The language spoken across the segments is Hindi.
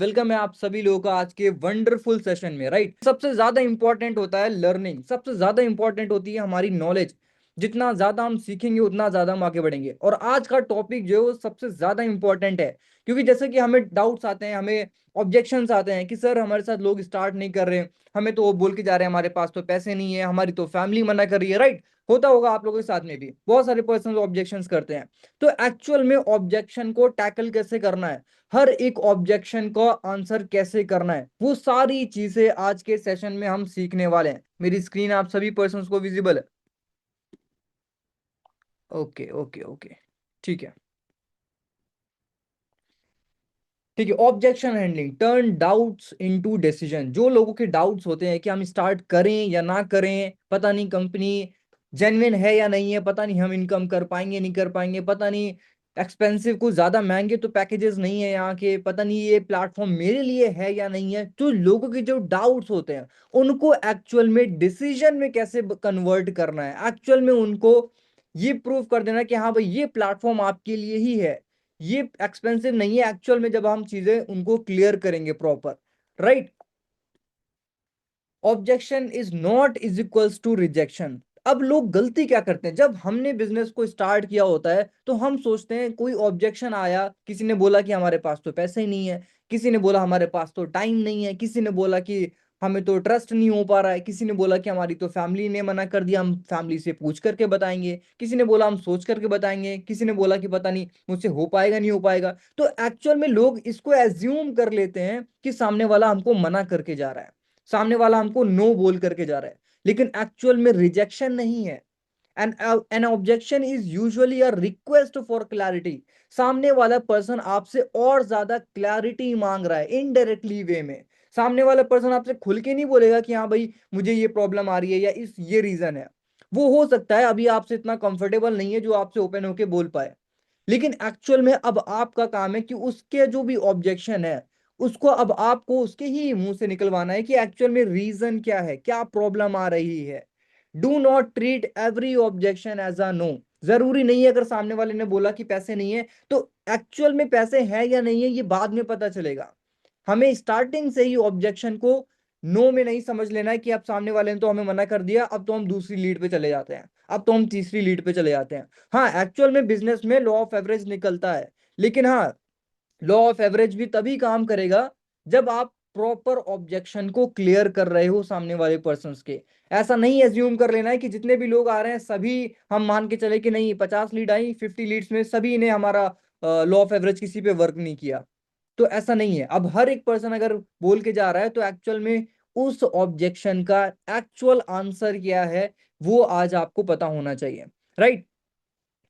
वेलकम है आप सभी लोगों का आज के वंडरफुल सेशन में। राइट, सबसे ज्यादा इंपॉर्टेंट होता है लर्निंग, सबसे ज्यादा इंपॉर्टेंट होती है हमारी नॉलेज। जितना ज्यादा हम सीखेंगे उतना ज्यादा हम आगे बढ़ेंगे। और आज का टॉपिक जो है वो सबसे ज्यादा इंपॉर्टेंट है, क्योंकि जैसे कि हमें डाउट्स आते हैं, हमें ऑब्जेक्शंस आते हैं कि सर हमारे साथ लोग स्टार्ट नहीं कर रहे, हमें तो वो बोल के जा रहे हैं हमारे पास तो पैसे नहीं है, हमारी तो फैमिली मना कर रही है। राइट, होता होगा आप लोगों के साथ में भी, बहुत सारे पर्सन ऑब्जेक्शंस करते हैं। तो एक्चुअल में ऑब्जेक्शन को टैकल कैसे करना है, हर एक ऑब्जेक्शन का आंसर कैसे करना है, वो सारी चीजें आज के सेशन में हम सीखने वाले हैं। मेरी स्क्रीन आप सभी पर्सन्स को विजिबल है? ओके ओके ओके, ठीक है ठीक है। Objection handling turn doubts into decision. जो लोगों के डाउट्स होते हैं कि हम स्टार्ट करें या ना करें, पता नहीं कंपनी जेन्युइन है या नहीं है, पता नहीं हम इनकम कर पाएंगे नहीं कर पाएंगे, पता नहीं एक्सपेंसिव, कुछ ज्यादा महंगे तो पैकेजेस नहीं है यहाँ के, पता नहीं ये प्लेटफॉर्म मेरे लिए है या नहीं है। तो लोगों के जो डाउट्स होते हैं उनको एक्चुअल में डिसीजन में कैसे कन्वर्ट करना है, एक्चुअल में उनको ये प्रूव कर देना कि हाँ भाई ये प्लेटफॉर्म आपके लिए ही है, ये एक्सपेंसिव नहीं है। एक्चुअल में जब हम चीजें उनको क्लियर करेंगे proper, right. Objection is not is equals to rejection. अब लोग गलती क्या करते हैं, जब हमने बिजनेस को स्टार्ट किया होता है तो हम सोचते हैं कोई ऑब्जेक्शन आया, किसी ने बोला कि हमारे पास तो पैसे ही नहीं है, किसी ने बोला हमारे पास तो टाइम नहीं है, किसी ने बोला कि हमें तो ट्रस्ट नहीं हो पा रहा है, किसी ने बोला कि हमारी तो फैमिली ने मना कर दिया, हम फैमिली से पूछ करके बताएंगे, किसी ने बोला हम सोच करके बताएंगे, किसी ने बोला कि पता नहीं मुझसे हो पाएगा नहीं हो पाएगा। तो एक्चुअल में लोग इसको एज्यूम कर लेते हैं कि सामने वाला हमको मना करके जा रहा है, सामने वाला हमको नो बोल करके जा रहा है, लेकिन एक्चुअल में रिजेक्शन नहीं है। N objection is usually a request for clarity. सामने वाला पर्सन आपसे और ज्यादा क्लैरिटी मांग रहा है इनडायरेक्टली वे में। सामने वाला पर्सन आपसे खुल के नहीं बोलेगा कि हाँ भाई मुझे ये प्रॉब्लम आ रही है या इस ये रीजन है। वो हो सकता है अभी आपसे इतना कंफर्टेबल नहीं है जो आपसे ओपन होके बोल पाए, लेकिन एक्चुअल में अब आपका काम है कि उसके जो भी ऑब्जेक्शन है उसको अब आपको उसके ही मुंह से निकलवाना है कि एक्चुअल में रीजन क्या है, क्या प्रॉब्लम आ रही है। Do not treat every objection as a no. जरूरी नहीं है अगर सामने वाले ने बोला कि पैसे नहीं है तो एक्चुअल में पैसे हैं या नहीं है ये बाद में पता चलेगा। हमें स्टार्टिंग से ही ऑब्जेक्शन को नो में नहीं समझ लेना है कि अब सामने वाले ने तो हमें मना कर दिया, अब तो हम दूसरी लीड पे चले जाते हैं, अब तो हम तीसरी लीड पे चले जाते हैं। हाँ, एक्चुअल में बिजनेस में लॉ ऑफ एवरेज निकलता है, लेकिन हाँ, लॉ ऑफ एवरेज भी तभी काम करेगा जब आप प्रॉपर ऑब्जेक्शन को क्लियर कर रहे हो सामने वाले पर्सन के। ऐसा नहीं एज्यूम कर लेना है कि जितने भी लोग आ रहे हैं सभी हम मान के चले कि नहीं 50 लीड आई, 50 लीड्स में सभी ने हमारा लॉ ऑफ एवरेज किसी पे वर्क नहीं किया। तो ऐसा नहीं है। अब हर एक पर्सन अगर बोल के जा रहा है तो एक्चुअल में उस ऑब्जेक्शन का एक्चुअल आंसर क्या है वो आज आपको पता होना चाहिए, राइट।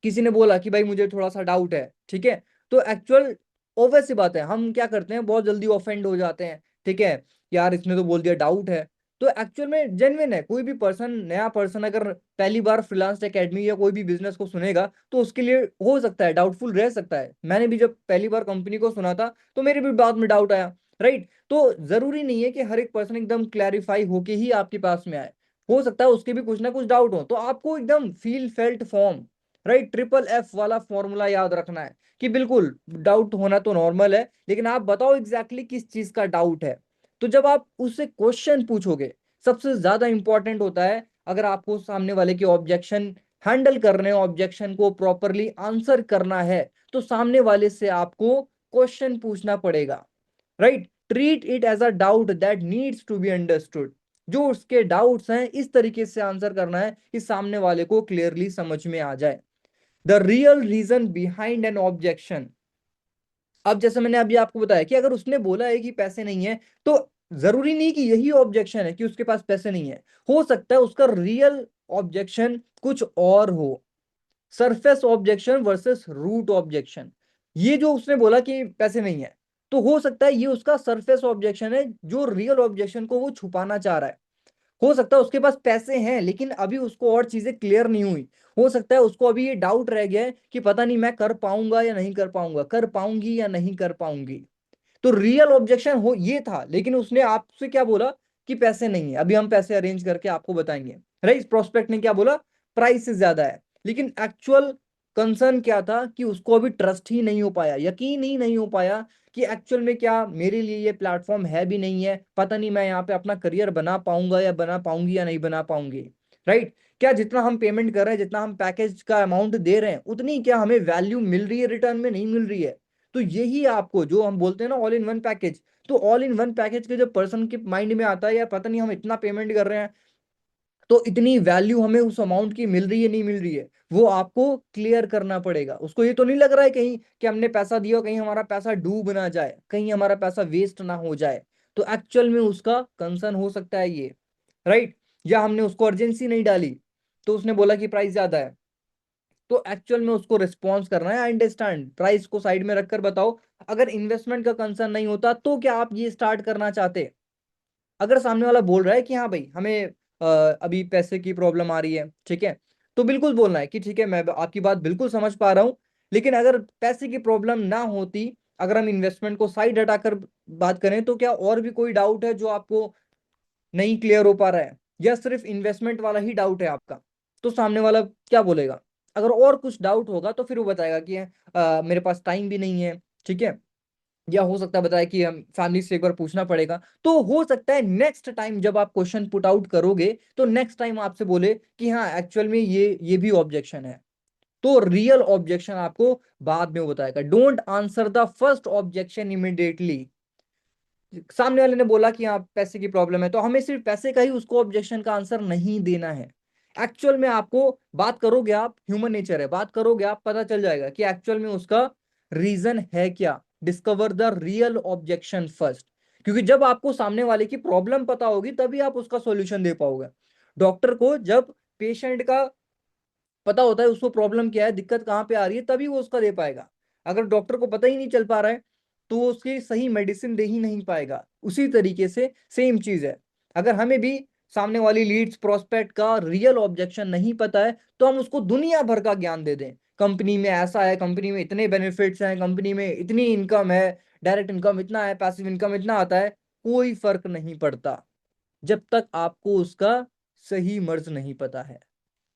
किसी ने बोला कि भाई मुझे थोड़ा सा डाउट है, ठीक है, तो एक्चुअल ऑब्वियस सी बात है हम क्या करते हैं बहुत जल्दी ऑफेंड हो जाते हैं, ठीक है, यार इसने तो बोल दिया डाउट है। तो एक्चुअल में जेन्युइन है। कोई भी पर्सन, नया पर्सन अगर पहली बार फ्रीलांस एकेडमी या कोई भी बिजनेस को सुनेगा तो उसके लिए हो सकता है डाउटफुल रह सकता है। मैंने भी जब पहली बार कंपनी को सुना था तो मेरे भी बाद में डाउट आया, राइट। तो जरूरी नहीं है कि हर एक पर्सन एकदम क्लैरिफाई होके ही आपके पास में आए, हो सकता है उसके भी कुछ ना कुछ डाउट हो, तो आपको एकदम feel felt form, right, triple F वाला फॉर्मूला याद रखना है कि बिल्कुल डाउट होना तो नॉर्मल है, लेकिन आप बताओ एग्जैक्टली किस चीज का डाउट है। तो जब आप उससे क्वेश्चन पूछोगे, सबसे ज्यादा इंपॉर्टेंट होता है अगर आपको सामने वाले के ऑब्जेक्शन हैंडल करने, ऑब्जेक्शन को प्रॉपरली आंसर करना है तो सामने वाले से आपको क्वेश्चन पूछना पड़ेगा, right. Treat it as a doubt that needs to be understood. जो उसके डाउट्स हैं इस तरीके से आंसर करना है कि सामने वाले को क्लियरली समझ में आ जाए। The real reason behind an objection. अब जैसे मैंने अभी आपको बताया कि अगर उसने बोला है कि पैसे नहीं है तो जरूरी नहीं कि यही ऑब्जेक्शन है कि उसके पास पैसे नहीं है, हो सकता है उसका रियल ऑब्जेक्शन कुछ और हो। Surface objection versus root objection. ये जो उसने बोला कि पैसे नहीं है तो हो सकता है ये उसका सरफेस ऑब्जेक्शन है, जो रियल ऑब्जेक्शन को वो छुपाना चाह रहा है। हो सकता है उसके पास पैसे हैं लेकिन अभी उसको और चीजें क्लियर नहीं हुई, हो सकता है उसको अभी ये डाउट रह गया है कि पता नहीं मैं कर पाऊंगा या नहीं कर पाऊंगा, कर पाऊंगी या नहीं कर पाऊंगी। तो रियल ऑब्जेक्शन हो ये था, लेकिन उसने आपसे क्या बोला कि पैसे नहीं है, अभी हम पैसे अरेंज करके आपको बताएंगे, राइट। प्रोस्पेक्ट ने क्या बोला, प्राइस से ज्यादा है, लेकिन एक्चुअल कंसर्न क्या था कि उसको अभी ट्रस्ट ही नहीं हो पाया, यकीन ही नहीं हो पाया कि एक्चुअल में क्या मेरे लिए ये प्लेटफॉर्म है भी नहीं है, पता नहीं मैं यहाँ पे अपना करियर बना पाऊंगा या बना पाऊंगी या नहीं बना पाऊंगी। राइट? क्या जितना हम पेमेंट कर रहे हैं, जितना हम पैकेज का अमाउंट दे रहे हैं, उतनी क्या हमें वैल्यू मिल रही है रिटर्न में, नहीं मिल रही है। तो यही आपको जो हम बोलते हैं ना ऑल इन वन पैकेज, तो ऑल इन वन पैकेज के जो पर्सन के माइंड में आता है यार पता नहीं हम इतना पेमेंट कर रहे हैं तो इतनी वैल्यू हमें उस अमाउंट की मिल रही है नहीं मिल रही है, वो आपको क्लियर करना पड़ेगा। उसको ये तो नहीं लग रहा है कहीं कि हमने पैसा दिया कहीं हमारा पैसा डूब ना जाए, कहीं हमारा पैसा वेस्ट ना हो जाए, तो एक्चुअल में उसका कंसर्न हो सकता है ये। राइट? या हमने उसको अर्जेंसी नहीं डाली तो उसने बोला कि प्राइस ज्यादा है, तो एक्चुअल में उसको रिस्पॉन्स करना है, आई अंडरस्टैंड, प्राइस को साइड में रखकर बताओ अगर इन्वेस्टमेंट का कंसर्न नहीं होता तो क्या आप ये स्टार्ट करना चाहते। अगर सामने वाला बोल रहा है कि हाँ भाई हमें अभी पैसे की प्रॉब्लम आ रही है, ठीक है, तो बिल्कुल बोलना है कि ठीक है मैं आपकी बात बिल्कुल समझ पा रहा हूँ, लेकिन अगर पैसे की प्रॉब्लम ना होती, अगर हम इन्वेस्टमेंट को साइड हटाकर बात करें, तो क्या और भी कोई डाउट है जो आपको नहीं क्लियर हो पा रहा है, या सिर्फ इन्वेस्टमेंट वाला ही डाउट है आपका? तो सामने वाला क्या बोलेगा? अगर और कुछ डाउट होगा तो फिर वो बताएगा कि मेरे पास टाइम भी नहीं है, ठीक है, या हो सकता है बताए कि हम फैमिली से एक बार पूछना पड़ेगा। तो हो सकता है नेक्स्ट टाइम जब आप क्वेश्चन पुट आउट करोगे तो नेक्स्ट टाइम आपसे बोले कि हाँ एक्चुअल में ये भी ऑब्जेक्शन है, तो रियल ऑब्जेक्शन आपको बाद में वो बताएगा। Don't answer the first objection immediately. सामने वाले ने बोला कि हाँ पैसे की प्रॉब्लम है, तो हमें सिर्फ पैसे का ही उसको ऑब्जेक्शन का आंसर नहीं देना है। एक्चुअल में आपको बात करोगे, आप ह्यूमन नेचर है, बात करोगे आप पता चल जाएगा कि एक्चुअल में उसका रीजन है क्या। Discover the real objection first, क्योंकि जब आपको सामने वाले की प्रॉब्लम पता होगी तभी आप उसका सॉल्यूशन दे पाओगे। डॉक्टर को जब पेशेंट का पता होता है उसको प्रॉब्लम क्या है, दिक्कत कहाँ पे आ रही है, तभी वो उसका दे पाएगा। अगर डॉक्टर को पता ही नहीं चल पा रहा है तो वो उसकी सही मेडिसिन दे ही नहीं पाएगा। उसी तरीके से सेम चीज है, अगर हमें भी सामने वाली लीड्स प्रोस्पेक्ट का रियल ऑब्जेक्शन नहीं पता है तो हम उसको दुनिया भर का ज्ञान दे दें, कंपनी में ऐसा है, कंपनी में इतने बेनिफिट्स हैं, कंपनी में इतनी इनकम है, डायरेक्ट इनकम इतना है, पैसिव इनकम इतना आता है, कोई फर्क नहीं पड़ता जब तक आपको उसका सही मर्ज नहीं पता है।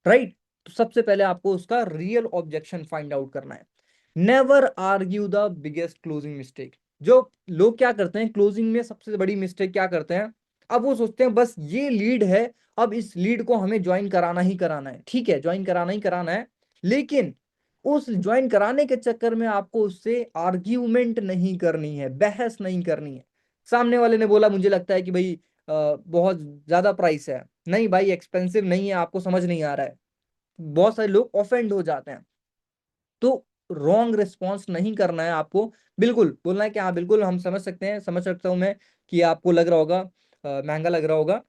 राइट? तो सबसे पहले आपको उसका रियल ऑब्जेक्शन फाइंड आउट करना है। Never argue the biggest closing mistake. जो लोग क्या करते हैं क्लोजिंग में सबसे बड़ी मिस्टेक क्या करते हैं, अब वो सोचते हैं बस ये लीड है, अब इस लीड को हमें ज्वाइन कराना ही कराना है, ठीक है ज्वाइन कराना ही कराना है, लेकिन उस ज्वाइन कराने के चक्कर में आपको उससे आर्ग्यूमेंट नहीं करनी है, बहस नहीं करनी है। सामने वाले ने बोला मुझे लगता है कि भाई बहुत ज्यादा प्राइस है, नहीं भाई एक्सपेंसिव नहीं है, आपको समझ नहीं आ रहा है, बहुत सारे लोग ऑफेंड हो जाते हैं। तो रॉन्ग रिस्पॉन्स नहीं करना है आपको, बिल्कुल बोलना है कि हाँ बिल्कुल हम समझ सकते हैं, समझ सकता हूँ मैं कि आपको लग रहा होगा महंगा लग रहा होगा,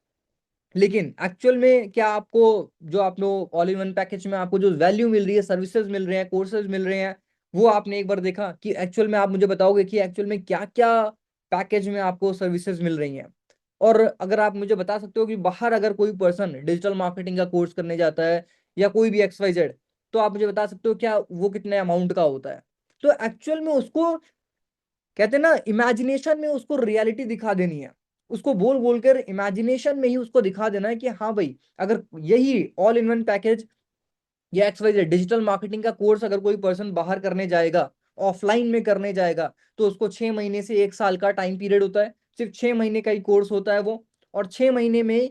लेकिन एक्चुअल में क्या आपको जो आप लोग ऑल इन वन पैकेज में आपको जो वैल्यू मिल रही है, सर्विसेज मिल रहे हैं, कोर्सेज मिल रहे हैं, वो आपने एक बार देखा कि एक्चुअल में आप मुझे बताओगे कि एक्चुअल में क्या क्या पैकेज में आपको सर्विसेज मिल रही हैं। और अगर आप मुझे बता सकते हो कि बाहर अगर कोई पर्सन डिजिटल मार्केटिंग का कोर्स करने जाता है या कोई भी XYZ, तो आप मुझे बता सकते हो क्या वो कितने अमाउंट का होता है। तो एक्चुअल में उसको कहते हैं ना इमेजिनेशन में उसको रियलिटी दिखा देनी है, उसको बोल बोल कर इमेजिनेशन में ही उसको दिखा देना है कि हाँ भाई अगर यही ऑल इन वन पैकेज या XYZ डिजिटल मार्केटिंग का कोर्स अगर कोई पर्सन बाहर करने जाएगा, ऑफलाइन में करने जाएगा, तो उसको 6 महीने से 1 साल का टाइम पीरियड होता है, सिर्फ 6 महीने का ही कोर्स होता है वो। और 6 महीने में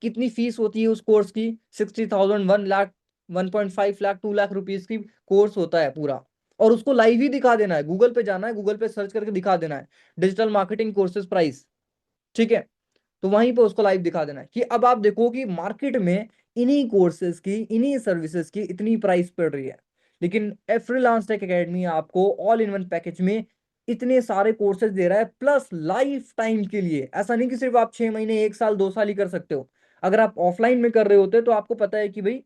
कितनी फीस होती है उस कोर्स की? 60,000, 1 लाख, 1.5 लाख, 2 लाख रुपीज की कोर्स होता है पूरा। और उसको लाइव ही दिखा देना है, गूगल पे जाना है, गूगल पे सर्च करके दिखा देना है डिजिटल मार्केटिंग कोर्सेज प्राइस, ठीक है, तो वहीं पे उसको लाइव दिखा देना है कि अब आप देखो कि मार्केट में इन्हीं कोर्सेज की, इन्हीं सर्विसेज की इतनी प्राइस पड़ रही है, लेकिन फ्रीलांस टेक एकेडमी आपको ऑल इन वन पैकेज में इतने सारे कोर्सेज दे रहा है, प्लस लाइफ टाइम के लिए। ऐसा नहीं कि सिर्फ आप 6 महीने, 1 साल, 2 साल ही कर सकते हो। अगर आप ऑफलाइन में कर रहे होते तो आपको पता है कि भाई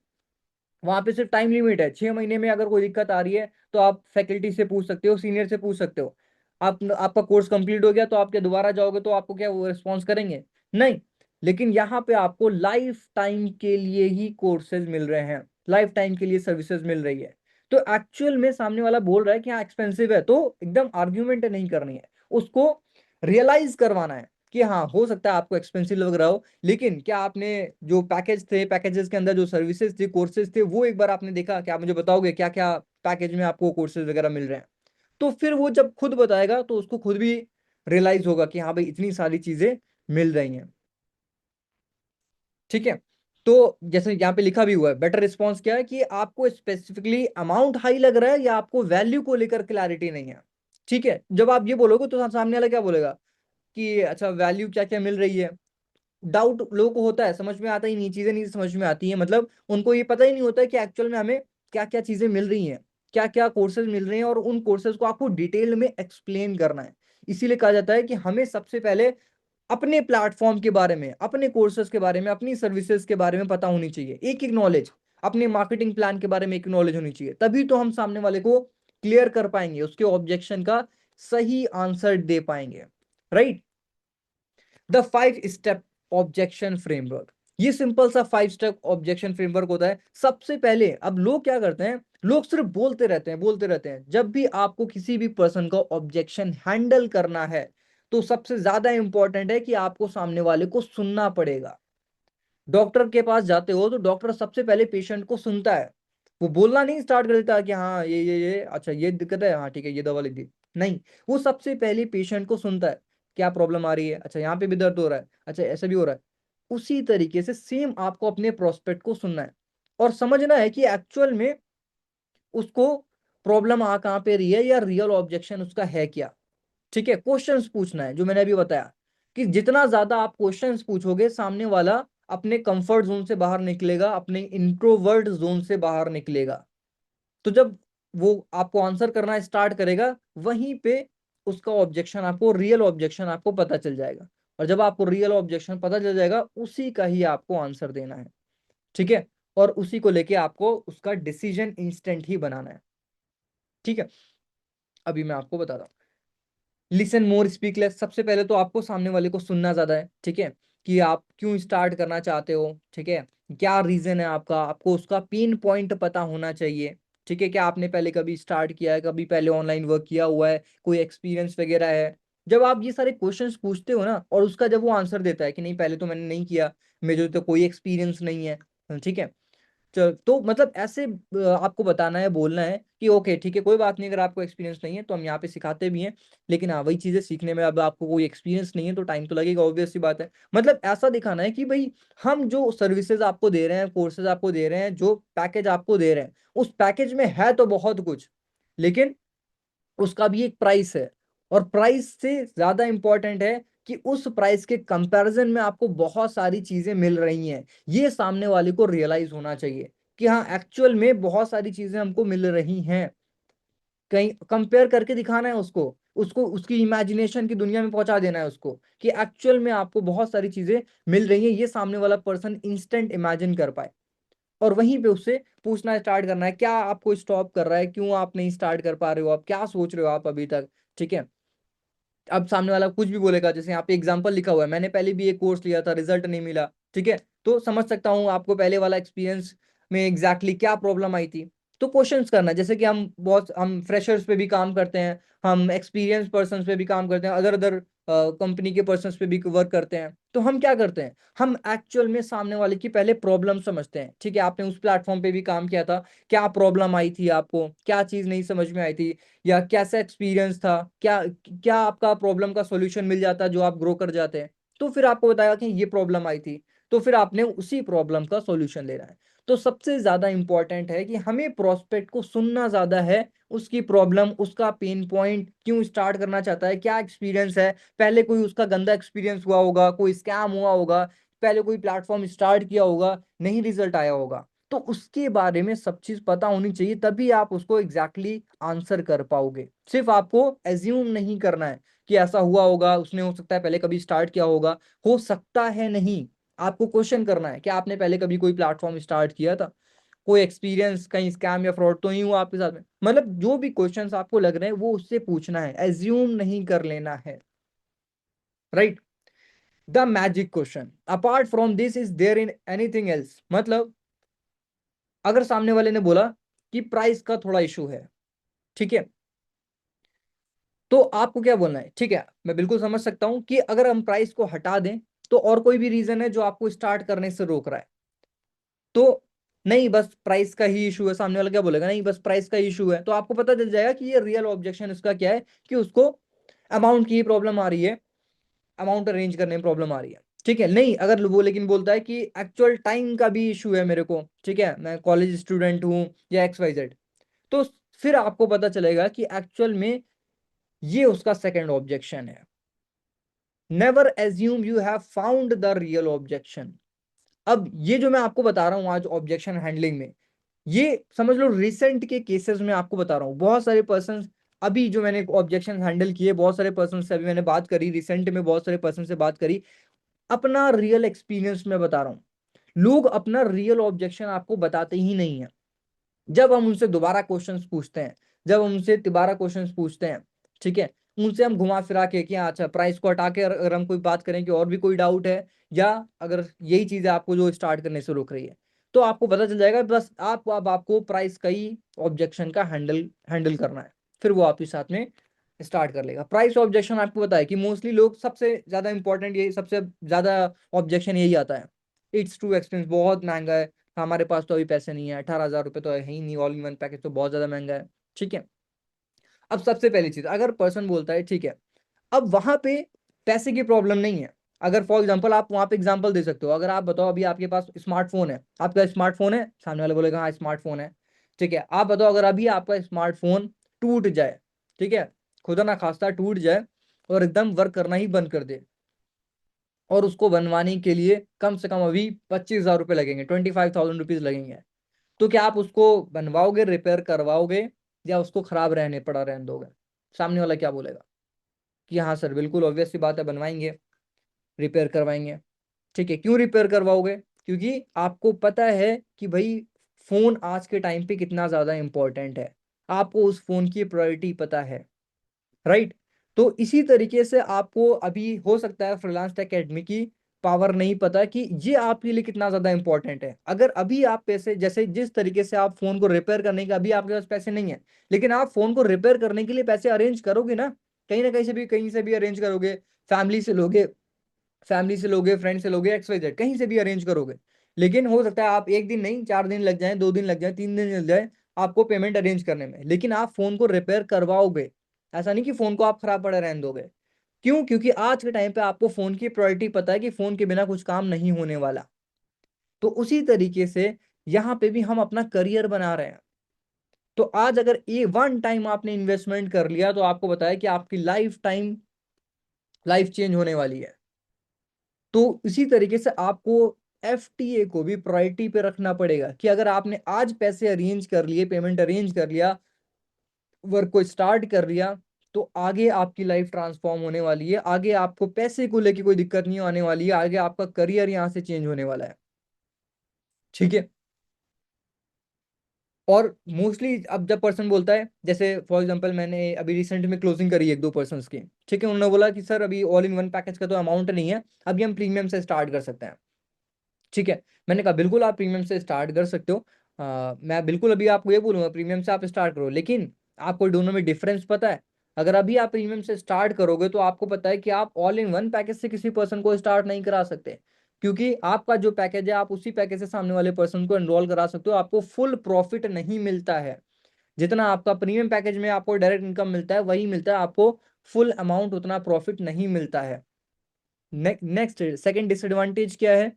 वहां पे सिर्फ टाइम लिमिट है, 6 महीने में अगर कोई दिक्कत आ रही है तो आप फैकल्टी से पूछ सकते हो, सीनियर से पूछ सकते हो। आप आपका कोर्स कंप्लीट हो गया तो आप क्या दोबारा जाओगे तो आपको क्या वो रिस्पॉन्स करेंगे? नहीं। लेकिन यहाँ पे आपको लाइफ टाइम के लिए ही कोर्सेज मिल रहे हैं, लाइफ टाइम के लिए सर्विसेज मिल रही है। तो एक्चुअल में सामने वाला बोल रहा है कि हाँ एक्सपेंसिव है, तो एकदम आर्ग्यूमेंट नहीं करनी है, उसको रियलाइज करवाना है कि हाँ हो सकता है आपको एक्सपेंसिव लग रहा हो, लेकिन क्या आपने जो पैकेज थे, पैकेजेस के अंदर जो सर्विसेज थी, कोर्सेज थे, वो एक बार आपने देखा? क्या आप मुझे बताओगे क्या क्या पैकेज में आपको कोर्सेज वगैरह मिल रहे हैं? तो फिर वो जब खुद बताएगा तो उसको खुद भी रियलाइज होगा कि हाँ भाई इतनी सारी चीजें मिल रही हैं। ठीक है। तो जैसे यहाँ पे लिखा भी हुआ है, बेटर रिस्पॉन्स क्या है कि आपको स्पेसिफिकली अमाउंट हाई लग रहा है या आपको वैल्यू को लेकर क्लैरिटी नहीं है। ठीक है, जब आप ये बोलोगे तो सामने वाला क्या बोलेगा कि अच्छा वैल्यू क्या क्या मिल रही है। डाउट लोगों को होता है, समझ में आता ही नहीं, चीजें नहीं समझ में आती है, मतलब उनको ये पता ही नहीं होता है कि एक्चुअल में हमें क्या क्या चीजें मिल रही हैं, क्या क्या कोर्सेज मिल रहे हैं, और उन कोर्सेज को आपको डिटेल में एक्सप्लेन करना है। इसीलिए कहा जाता है कि हमें सबसे पहले अपने प्लेटफॉर्म के बारे में, अपने कोर्सेज के बारे में, अपनी सर्विसेज के बारे में पता होनी चाहिए, एक एक नॉलेज, अपने मार्केटिंग प्लान के बारे में एक नॉलेज होनी चाहिए, तभी तो हम सामने वाले को क्लियर कर पाएंगे, उसके ऑब्जेक्शन का सही आंसर दे पाएंगे। Right. The 5 step objection framework, ये सिंपल सा 5 स्टेप ऑब्जेक्शन फ्रेमवर्क होता है। सबसे पहले अब लोग क्या करते हैं, लोग सिर्फ बोलते रहते हैं, बोलते रहते हैं। जब भी आपको किसी भी पर्सन का ऑब्जेक्शन हैंडल करना है तो सबसे ज्यादा इंपॉर्टेंट है कि आपको सामने वाले को सुनना पड़ेगा। डॉक्टर के पास जाते हो तो डॉक्टर सबसे पहले पेशेंट को सुनता है, वो बोलना नहीं स्टार्ट कर देता कि हाँ ये अच्छा ये दिक्कत है, हाँ ठीक है ये दवा लिख दी। नहीं, वो सबसे पहले पेशेंट को सुनता है, क्या प्रॉब्लम आ रही है, अच्छा यहाँ पे भी दर्द हो रहा है, अच्छा ऐसा भी हो रहा है। उसी तरीके से सेम आपको अपने प्रोस्पेक्ट को सुनना है और समझना है कि एक्चुअल में उसको प्रॉब्लम आ कहाँ पे रही है या रियल ऑब्जेक्शन उसका है क्या। ठीक है, क्वेश्चंस पूछना है, जो मैंने अभी बताया कि जितना ज्यादा आप क्वेश्चंस पूछोगे सामने वाला अपने कंफर्ट जोन से बाहर निकलेगा, अपने इंट्रोवर्ट जोन से बाहर निकलेगा। तो जब वो आपको आंसर करना स्टार्ट करेगा, वहीं पे उसका ऑब्जेक्शन आपको, रियल ऑब्जेक्शन आपको पता चल जाएगा। और जब आपको रियल ऑब्जेक्शन पता चल जाएगा, उसी का ही आपको आंसर देना है। ठीक है, और उसी को लेके आपको उसका डिसीजन इंस्टेंट ही बनाना है। ठीक है, अभी मैं आपको बताता हूँ। लिसन मोर स्पीक लेस, सबसे पहले तो आपको सामने वाले को सुनना ज्यादा है। ठीक है, कि आप क्यों स्टार्ट करना चाहते हो, ठीक है, क्या रीजन है आपका, आपको उसका पिन पॉइंट पता होना चाहिए। ठीक है, क्या आपने पहले कभी स्टार्ट किया है, कभी पहले ऑनलाइन वर्क किया हुआ है, कोई एक्सपीरियंस वगैरह है। जब आप ये सारे क्वेश्चंस पूछते हो ना, और उसका जब वो आंसर देता है कि नहीं पहले तो मैंने नहीं किया, मुझे तो कोई एक्सपीरियंस नहीं है, ठीक है, तो मतलब ऐसे आपको बताना है, बोलना है कि ओके ठीक है कोई बात नहीं, अगर आपको एक्सपीरियंस नहीं है तो हम यहाँ पे सिखाते भी हैं, लेकिन हाँ वही चीजें सीखने में अब आपको कोई एक्सपीरियंस नहीं है तो टाइम तो लगेगा, ऑब्वियस सी बात है। मतलब ऐसा दिखाना है कि भाई हम जो सर्विसेज आपको दे रहे हैं, कोर्सेज आपको दे रहे हैं, जो पैकेज आपको दे रहे हैं, उस पैकेज में है तो बहुत कुछ, लेकिन उसका भी एक प्राइस है। और प्राइस से ज्यादा इंपॉर्टेंट है कि उस प्राइस के कंपैरिजन में आपको बहुत सारी चीजें मिल रही हैं। ये सामने वाले को रियलाइज होना चाहिए कि हाँ एक्चुअल में बहुत सारी चीजें हमको मिल रही हैं। कहीं कंपेयर करके दिखाना है उसको, उसको उसकी इमेजिनेशन की दुनिया में पहुंचा देना है उसको, कि एक्चुअल में आपको बहुत सारी चीजें मिल रही हैं, ये सामने वाला पर्सन इंस्टेंट इमेजिन कर पाए। और वहीं पे उससे पूछना स्टार्ट करना है, क्या आपको स्टॉप कर रहा है, क्यों आप नहीं स्टार्ट कर पा रहे हो, आप क्या सोच रहे हो आप अभी तक। ठीक है, अब सामने वाला कुछ भी बोलेगा, जैसे यहाँ पे एग्जांपल लिखा हुआ है, मैंने पहले भी एक कोर्स लिया था, रिजल्ट नहीं मिला। ठीक है, तो समझ सकता हूँ आपको पहले वाला एक्सपीरियंस में एग्जैक्टली क्या प्रॉब्लम आई थी। तो क्वेश्चंस करना, जैसे कि हम फ्रेशर्स पे भी काम करते हैं, हम एक्सपीरियंस पर्सन पे भी काम करते हैं, अदर अदर कंपनी के पर्सन पे भी वर्क करते हैं। तो हम क्या करते हैं, हम एक्चुअल में सामने वाले की पहले प्रॉब्लम समझते हैं। ठीक है, आपने उस प्लेटफॉर्म पे भी काम किया था, क्या प्रॉब्लम आई थी, आपको क्या चीज नहीं समझ में आई थी, या कैसा एक्सपीरियंस था, क्या क्या आपका प्रॉब्लम का सॉल्यूशन मिल जाता जो आप ग्रो कर जाते हैं। तो फिर आपको बताया कि ये प्रॉब्लम आई थी, तो फिर आपने उसी प्रॉब्लम का सॉल्यूशन लेना है। तो सबसे ज्यादा इंपॉर्टेंट है कि हमें प्रोस्पेक्ट को सुनना ज्यादा है, उसकी प्रॉब्लम, उसका पेन पॉइंट, क्यों स्टार्ट करना चाहता है, क्या एक्सपीरियंस है, पहले कोई उसका गंदा एक्सपीरियंस हुआ होगा, कोई स्कैम हुआ होगा, पहले कोई प्लेटफॉर्म स्टार्ट किया होगा, नहीं रिजल्ट आया होगा। तो उसके बारे में सब चीज पता होनी चाहिए, तभी आप उसको एग्जैक्टली आंसर कर पाओगे। सिर्फ आपको एज्यूम नहीं करना है कि ऐसा हुआ होगा, उसने हो सकता है पहले कभी स्टार्ट किया होगा, हो सकता है नहीं। आपको क्वेश्चन करना है कि आपने पहले कभी कोई प्लेटफॉर्म स्टार्ट किया था, कोई एक्सपीरियंस, कहीं स्कैम या फ्रॉड तो नहीं हुआ आपके साथ में। मतलब जो भी क्वेश्चंस आपको लग रहे हैं वो उससे पूछना है, एज्यूम नहीं कर लेना है। Right. The magic question apart from this is there in anything else, मतलब अगर सामने वाले ने बोला कि प्राइस का थोड़ा इशू है, ठीक है, तो आपको क्या बोलना है, ठीक है, मैं बिल्कुल समझ सकता हूं कि अगर हम प्राइस को हटा दें तो और कोई भी रीजन है जो आपको स्टार्ट करने से रोक रहा है, तो नहीं बस प्राइस का ही इशू है, सामने वाला क्या बोलेगा, नहीं बस प्राइस का इशू है, तो आपको पता चल जाएगा कि ये रियल ऑब्जेक्शन इसका क्या है, कि उसको अमाउंट की प्रॉब्लम आ रही है, अमाउंट अरेंज करने में प्रॉब्लम आ रही है। ठीक है, नहीं अगर वो लेकिन बोलता है कि एक्चुअल टाइम का भी इशू है मेरे को, ठीक है, मैं कॉलेज स्टूडेंट हूँ या XYZ, तो फिर आपको पता चलेगा कि एक्चुअल में ये उसका सेकंड ऑब्जेक्शन है। Never assume you have found the real objection. अब ये जो मैं आपको बता रहा हूं आज ऑब्जेक्शन हैंडलिंग में, ये समझ लो रिसेंट के केसेस में आपको बता रहा हूँ, बहुत सारे पर्सन अभी जो मैंने ऑब्जेक्शन हैंडल किए, बहुत सारे पर्सन से अभी मैंने बात करी, रिसेंट में बहुत सारे पर्सन से बात करी, अपना रियल एक्सपीरियंस में बता रहा हूँ, लोग अपना रियल ऑब्जेक्शन आपको बताते ही नहीं है। जब हम उनसे दोबारा क्वेश्चंस पूछते हैं, जब हम उनसे तिबारा क्वेश्चंस पूछते हैं, ठीक है, उनसे हम घुमा फिरा के कि हाँ, अच्छा प्राइस को हटा के अगर हम कोई बात करें कि और भी कोई डाउट है, या अगर यही चीज है आपको जो स्टार्ट करने से रोक रही है, तो आपको पता चल जाएगा बस आप अब आपको प्राइस का ही ऑब्जेक्शन का हैंडल हैंडल करना है, फिर वो आपके साथ में स्टार्ट कर लेगा। प्राइस ऑब्जेक्शन आपको पता है कि मोस्टली लोग सबसे ज्यादा इंपॉर्टेंट, यही सबसे ज्यादा ऑब्जेक्शन यही आता है, इट्स टू एक्सपेंस, बहुत महंगा है, हमारे पास तो अभी पैसे नहीं है, 18,000 रुपये तो है ही नहीं, ऑल इन वन पैकेज तो बहुत ज्यादा महंगा है। ठीक है, अब सबसे पहली चीज, अगर पर्सन बोलता है ठीक है, अब वहां पे पैसे की प्रॉब्लम नहीं है, अगर फॉर एग्जांपल आप वहां पे एग्जांपल दे सकते हो, अगर आप बताओ अभी आपके पास स्मार्टफोन है, आपका स्मार्टफोन है, सामने वाले बोलेगा हाँ स्मार्टफोन है, ठीक है, आप बताओ अगर अभी आपका स्मार्टफोन टूट जाए, ठीक है, खुदा ना खास्ता टूट जाए और एकदम वर्क करना ही बंद कर दे, और उसको बनवाने के लिए कम से कम अभी 25,000 रुपये लगेंगे, 25,000 रुपीज लगेंगे, तो क्या आप उसको बनवाओगे, रिपेयर करवाओगे, या उसको खराब रहने पड़ा रहने दोगे? सामने वाला क्या बोलेगा कि हाँ सर बिल्कुल ऑब्वियस सी बात है, बनवाएंगे, रिपेयर करवाएंगे। ठीक है, क्यों रिपेयर करवाओगे? क्योंकि आपको पता है कि भाई फोन आज के टाइम पे कितना ज्यादा इंपॉर्टेंट है, आपको उस फोन की प्रायोरिटी पता है, राइट? तो इसी तरीके से आपको अभी हो सकता है फ्रीलांस एकेडमी की पावर नहीं पता कि ये आपके लिए कितना ज्यादा इंपॉर्टेंट है। अगर अभी आप पैसे, जैसे जिस तरीके से आप फोन को रिपेयर करने के अभी आपके पास पैसे नहीं है, लेकिन आप फोन को रिपेयर करने के लिए पैसे अरेंज करोगे ना कहीं से भी अरेंज करोगे, फैमिली से लोगे, फ्रेंड से लोगे, XYZ कहीं से भी अरेंज करोगे, लेकिन हो सकता है आप एक दिन नहीं, 4 दिन लग जाए, 2 दिन लग जाए, 3 दिन लग जाए आपको पेमेंट अरेंज करने में, लेकिन आप फोन को रिपेयर करवाओगे। ऐसा नहीं कि फोन को आप खराब पड़े रहने दोगे। क्यों? क्योंकि आज के टाइम पे आपको फोन की प्रायोरिटी पता है कि फोन के बिना कुछ काम नहीं होने वाला। तो उसी तरीके से यहाँ पे भी हम अपना करियर बना रहे हैं। तो आज अगर ये वन टाइम आपने इन्वेस्टमेंट कर लिया, तो आपको बताया कि आपकी लाइफ टाइम लाइफ चेंज होने वाली है। तो इसी तरीके से आपको FTA को भी प्रायोरिटी पे रखना पड़ेगा कि अगर आपने आज पैसे अरेंज कर लिए, पेमेंट अरेंज कर लिया, वर्क को स्टार्ट कर लिया, तो आगे आपकी लाइफ ट्रांसफॉर्म होने वाली है, आगे आपको पैसे को लेके कोई दिक्कत नहीं आने वाली है, आगे आपका करियर यहाँ से चेंज होने वाला है। ठीक है, और मोस्टली अब जब पर्सन बोलता है, जैसे फॉर एग्जांपल मैंने अभी रिसेंट में क्लोजिंग करी एक दो पर्सन्स की, ठीक है, उन्होंने बोला कि सर अभी ऑल इन वन पैकेज का तो अमाउंट नहीं है, अभी हम प्रीमियम से स्टार्ट कर सकते हैं। ठीक है, मैंने कहा बिल्कुल आप प्रीमियम से स्टार्ट कर सकते हो, मैं बिल्कुल अभी आपको ये बोलूंगा प्रीमियम से आप स्टार्ट करो, लेकिन आपको दोनों में डिफरेंस पता है? अगर अभी आप प्रीमियम से स्टार्ट करोगे तो आपको पता है कि आप ऑल इन वन पैकेज से किसी पर्सन को स्टार्ट नहीं करा सकते, क्योंकि आपका जो पैकेज है आप उसी पैकेज से सामने वाले पर्सन को एनरोल करा सकते हो, आपको फुल प्रॉफिट नहीं मिलता है। जितना आपका प्रीमियम पैकेज में आपको डायरेक्ट इनकम मिलता है वही मिलता है, आपको फुल अमाउंट उतना प्रॉफिट नहीं मिलता है। नेक्स्ट सेकंड डिसएडवांटेज क्या है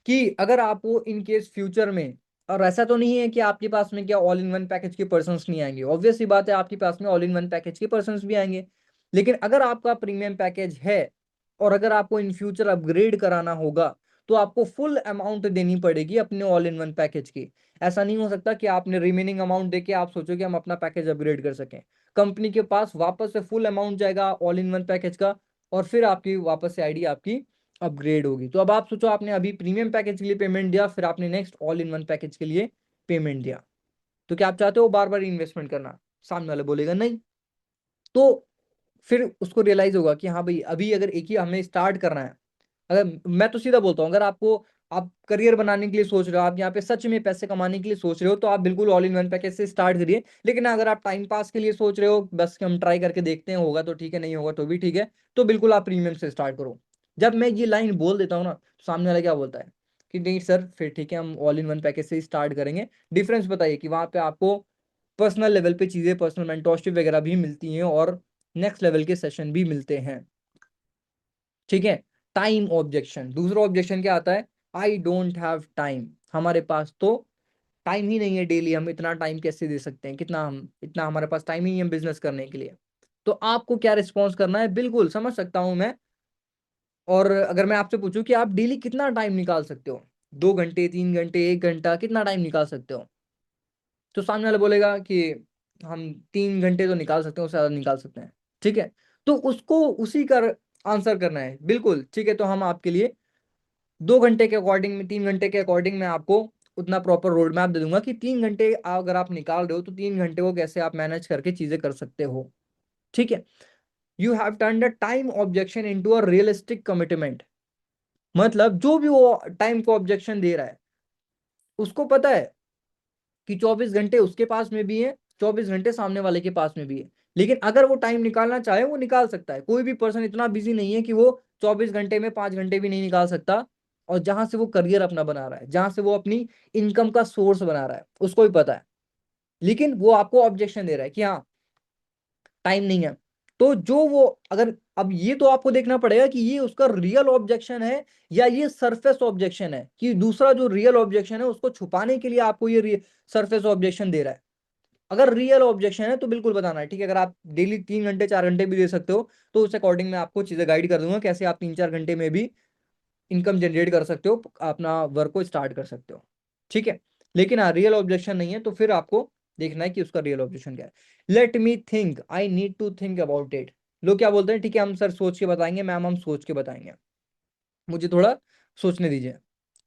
कि अगर आपको इन केस फ्यूचर में, और ऐसा तो नहीं है कि आपके पास में क्या ऑल इन वन पैकेज के पर्सन्स नहीं आएंगे, ऑब्वियस सी बात है आपके पास में ऑल इन वन पैकेज के पर्सन्स भी आएंगे, लेकिन अगर आपका प्रीमियम पैकेज है और अगर आपको इन फ्यूचर अपग्रेड कराना होगा, तो आपको फुल अमाउंट देनी पड़ेगी अपने ऑल इन वन पैकेज की। ऐसा नहीं हो सकता कि आपने रिमेनिंग अमाउंट देके आप सोचो कि हम अपना पैकेज अपग्रेड कर सकें। कंपनी के पास वापस से फुल अमाउंट जाएगा ऑल इन वन पैकेज का, और फिर आपकी वापस से आईडी आपकी अपग्रेड होगी। तो अब आप सोचो, आपने अभी प्रीमियम पैकेज के लिए पेमेंट दिया, फिर आपने next all in one package के लिए पेमेंट दिया, तो क्या आप चाहते हो बार बार इन्वेस्टमेंट करना? सामने वाला बोलेगा नहीं। तो फिर उसको रियलाइज होगा कि हाँ भाई, अभी अगर एक ही हमें स्टार्ट करना है, अगर मैं तो सीधा बोलता हूँ, अगर आपको आप करियर बनाने के लिए सोच रहे हो, आप यहाँ पे सच में पैसे कमाने के लिए सोच रहे हो, तो आप बिल्कुल ऑल इन वन पैकेज से स्टार्ट करिए। लेकिन अगर आप टाइम पास के लिए सोच रहे हो, बस कि हम ट्राई करके देखते हैं, होगा तो ठीक है, नहीं होगा तो भी ठीक है, तो बिल्कुल आप प्रीमियम से स्टार्ट करो। जब मैं ये लाइन बोल देता हूँ ना, तो सामने वाला क्या बोलता है कि नहीं सर फिर ठीक है, हम ऑल इन वन पैकेज से स्टार्ट करेंगे। डिफरेंस बताइए कि वहाँ पे आपको पर्सनल लेवल पे चीज़ें, पर्सनल मेंटोरशिप वगैरह भी मिलती हैं और नेक्स्ट लेवल के सेशन भी मिलते हैं। ठीक है। टाइम ऑब्जेक्शन, दूसरा ऑब्जेक्शन क्या आता है, आई डोंट हैव टाइम, हमारे पास तो टाइम ही नहीं है, डेली हम इतना टाइम कैसे दे सकते हैं, कितना हम इतना हमारे पास टाइम ही नहीं है बिजनेस करने के लिए। तो आपको क्या रिस्पॉन्स करना है, बिल्कुल समझ सकता हूं मैं। और अगर मैं आपसे पूछूं कि आप डेली कितना टाइम निकाल सकते हो, 2 घंटे, 3 घंटे, 1 घंटा, कितना टाइम निकाल सकते हो, तो सामने वाला बोलेगा कि हम 3 घंटे तो निकाल सकते हैं, उससे ज्यादा निकाल सकते हैं। ठीक है। तो उसको उसी का आंसर करना है, बिल्कुल ठीक है। तो हम आपके लिए 2 घंटे के अकॉर्डिंग में, 3 घंटे के अकॉर्डिंग मैं आपको उतना प्रॉपर रोड मैप दे दूंगा कि 3 घंटे अगर आप निकाल रहे हो, तो 3 घंटे को कैसे आप मैनेज करके चीजें कर सकते हो। ठीक है। You have turn the time objection into a realistic commitment. मतलब जो भी वो टाइम को ऑब्जेक्शन दे रहा है, उसको पता है कि 24 घंटे उसके पास में भी है, 24 घंटे सामने वाले के पास में भी है। लेकिन अगर वो टाइम निकालना चाहे, वो निकाल सकता है। कोई भी पर्सन इतना बिजी नहीं है कि वो 24 घंटे में 5 घंटे भी नहीं निकाल सकता। और जहां से वो करियर अपना बना रहा है, जहां से वो अपनी इनकम का सोर्स बना रहा है, उसको भी पता है। लेकिन वो आपको ऑब्जेक्शन दे रहा है कि हाँ टाइम नहीं है। तो जो वो, अगर अब ये तो आपको देखना पड़ेगा कि ये उसका रियल ऑब्जेक्शन है या ये सरफेस ऑब्जेक्शन है, कि दूसरा जो रियल ऑब्जेक्शन है उसको छुपाने के लिए आपको ये सरफेस ऑब्जेक्शन दे रहा है। अगर रियल ऑब्जेक्शन है तो बिल्कुल बताना है। ठीक है। अगर आप डेली 3 घंटे, 4 घंटे भी दे सकते हो, तो उस अकॉर्डिंग मैं आपको चीजें गाइड कर दूंगा कैसे आप 3, 4 घंटे में भी इनकम जनरेट कर सकते हो, अपना वर्क को स्टार्ट कर सकते हो। ठीक है। लेकिन हाँ रियल ऑब्जेक्शन नहीं है, तो फिर आपको देखना है कि उसका रियल ऑब्जेक्शन क्या है। Let me think, I need to think about it. लोग क्या बोलते हैं, ठीक है हम सर सोच के बताएंगे, मैम हम सोच के बताएंगे, मुझे थोड़ा सोचने दीजिए।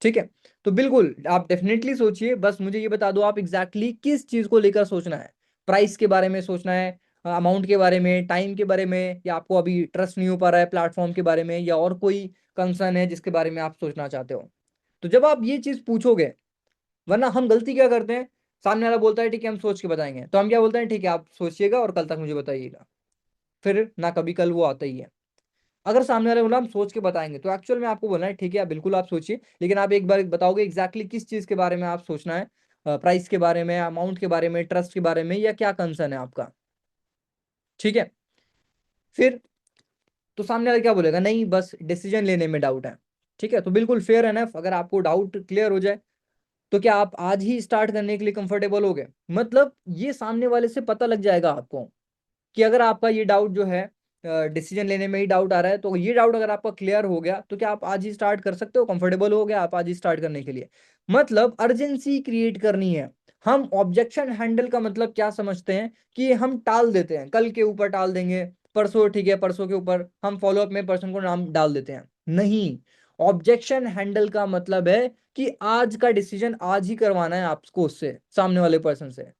ठीक है। तो बिल्कुल आप डेफिनेटली सोचिए, बस मुझे ये बता दो आप एग्जैक्टली किस चीज को लेकर सोचना है। प्राइस के बारे में सोचना है, अमाउंट के बारे में, टाइम के बारे में, या आपको अभी ट्रस्ट नहीं हो पा रहा है प्लेटफॉर्म के बारे में, या और कोई कंसर्न है जिसके बारे में आप सोचना चाहते हो। तो जब आप ये चीज पूछोगे, वरना हम गलती क्या करते हैं, सामने वाला बोलता है ठीक है हम सोच के बताएंगे, तो हम क्या बोलते हैं, ठीक है आप सोचिएगा और कल तक मुझे बताइएगा। फिर ना कभी कल वो आता ही है। अगर सामने वाले बोला हम सोच के बताएंगे, तो एक्चुअल में आपको बोलना है ठीक है बिल्कुल आप सोचिए, लेकिन आप एक बार बताओगे एग्जैक्टली किस चीज के बारे में आप सोचना है, प्राइस के बारे में, अमाउंट के बारे में, ट्रस्ट के बारे में, या क्या कंसर्न है आपका। ठीक है। फिर तो सामने वाला क्या बोलेगा, नहीं बस डिसीजन लेने में डाउट है। ठीक है। तो बिल्कुल फेयर एनफ, अगर आपको डाउट क्लियर हो जाए, तो क्या आप आज ही स्टार्ट करने के लिए कंफर्टेबल हो गए। मतलब ये सामने वाले से पता लग जाएगा आपको कि अगर आपका ये डाउट जो है, डिसीजन लेने में ही डाउट आ रहा है, तो ये डाउट अगर आपका क्लियर हो गया, तो क्या आप आज ही स्टार्ट कर सकते हो, कंफर्टेबल हो गया आप आज ही स्टार्ट करने के लिए। मतलब अर्जेंसी क्रिएट करनी है। हम ऑब्जेक्शन हैंडल का मतलब क्या समझते हैं, कि हम टाल देते हैं, कल के ऊपर टाल देंगे, परसों ठीक है, परसों के ऊपर हम फॉलोअप में पर्सन को नाम डाल देते हैं। नहीं, ऑब्जेक्शन हैंडल का मतलब है कि आज का डिसीजन आज ही करवाना है आपको, उससे सामने वाले पर्सन से,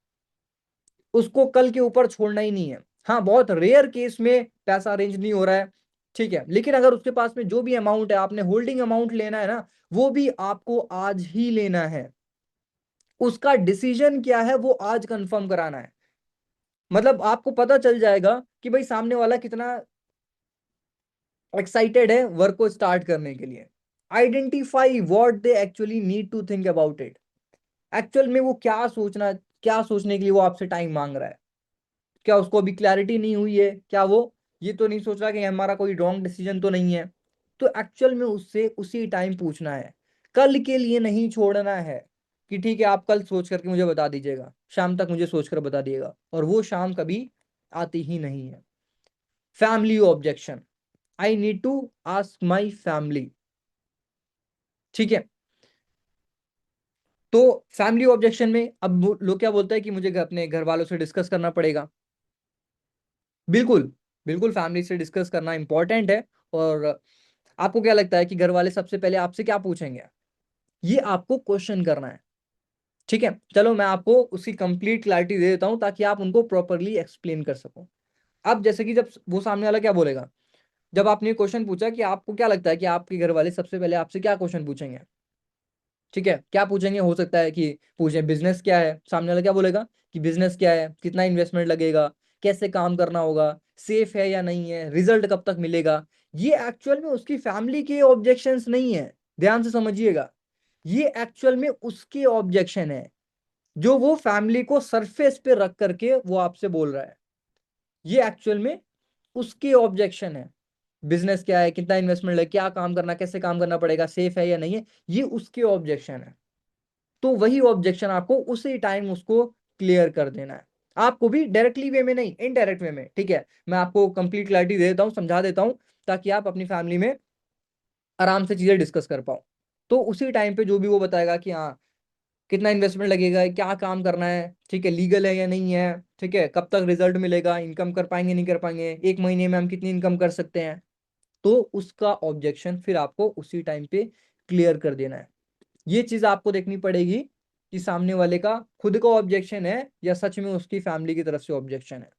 उसको कल के ऊपर छोड़ना ही नहीं है। हाँ बहुत रेयर केस में पैसा अरेंज नहीं हो रहा है, ठीक है, लेकिन अगर उसके पास में जो भी अमाउंट है, आपने होल्डिंग अमाउंट लेना है ना, वो भी आपको आज ही लेना है। उसका डिसीजन क्या है वो आज कंफर्म कराना है। मतलब आपको पता चल जाएगा कि भाई सामने वाला कितना एक्साइटेड है वर्क को स्टार्ट करने के लिए। Identify what they actually need to think about it. Actual में वो क्या सोचने के लिए वो आपसे टाइम मांग रहा है। क्या उसको अभी क्लैरिटी नहीं हुई है, क्या वो ये तो नहीं सोच रहा कि हमारा कोई रॉन्ग डिसीजन तो नहीं है। तो एक्चुअल में उससे उसी टाइम पूछना है, कल के लिए नहीं छोड़ना है, कि ठीक है आप कल सोच करके मुझे बता दीजिएगा, शाम तक मुझे सोच कर बता दिएगा, और वो शाम कभी आती ही नहीं है। Family objection, I need to ask my family. ठीक है। तो फैमिली ऑब्जेक्शन में अब लोग क्या बोलते हैं कि मुझे अपने घर वालों से डिस्कस करना पड़ेगा। बिल्कुल, बिल्कुल फैमिली से डिस्कस करना इंपॉर्टेंट है। और आपको क्या लगता है कि घर वाले सबसे पहले आपसे क्या पूछेंगे, ये आपको क्वेश्चन करना है। ठीक है। चलो मैं आपको उसकी कंप्लीट क्लैरिटी दे देता हूं, ताकि आप उनको प्रॉपरली एक्सप्लेन कर सको। अब जैसे कि जब वो सामने वाला क्या बोलेगा, जब आपने क्वेश्चन पूछा कि आपको क्या लगता है कि आपके घर वाले सबसे पहले आपसे क्या क्वेश्चन पूछेंगे, ठीक है, क्या पूछेंगे, हो सकता है कि पूछे बिजनेस क्या है, सामने वाला क्या बोलेगा कि बिजनेस क्या है, कितना इन्वेस्टमेंट लगेगा, कैसे काम करना होगा, सेफ है या नहीं है, रिजल्ट कब तक मिलेगा। ये एक्चुअल में उसकी फैमिली के ऑब्जेक्शंस नहीं है, ध्यान से समझिएगा। ये एक्चुअल में उसके ऑब्जेक्शन है, जो वो फैमिली को सरफेस पे रख करके वो आपसे बोल रहा है। ये एक्चुअल में उसके ऑब्जेक्शन है। बिजनेस क्या है, कितना इन्वेस्टमेंट है, क्या काम करना, कैसे काम करना पड़ेगा, सेफ है या नहीं है, ये उसके ऑब्जेक्शन है। तो वही ऑब्जेक्शन आपको उसी टाइम उसको क्लियर कर देना है। आपको भी डायरेक्टली वे में नहीं, इनडायरेक्ट वे में, ठीक है। मैं आपको कंप्लीट क्लैरिटी दे देता हूँ, समझा देता हूँ, ताकि आप अपनी फैमिली में आराम से चीजें डिस्कस कर पाओ। तो उसी टाइम पे जो भी वो बताएगा कि हाँ कितना इन्वेस्टमेंट लगेगा, क्या काम करना है, ठीक है, लीगल है या नहीं है, ठीक है, कब तक रिजल्ट मिलेगा, इनकम कर पाएंगे नहीं कर पाएंगे, एक महीने में हम कितनी इनकम कर सकते हैं, तो उसका ऑब्जेक्शन फिर आपको उसी टाइम पे क्लियर कर देना है। ये चीज आपको देखनी पड़ेगी कि सामने वाले का खुद का ऑब्जेक्शन है या सच में उसकी फैमिली की तरफ से ऑब्जेक्शन है।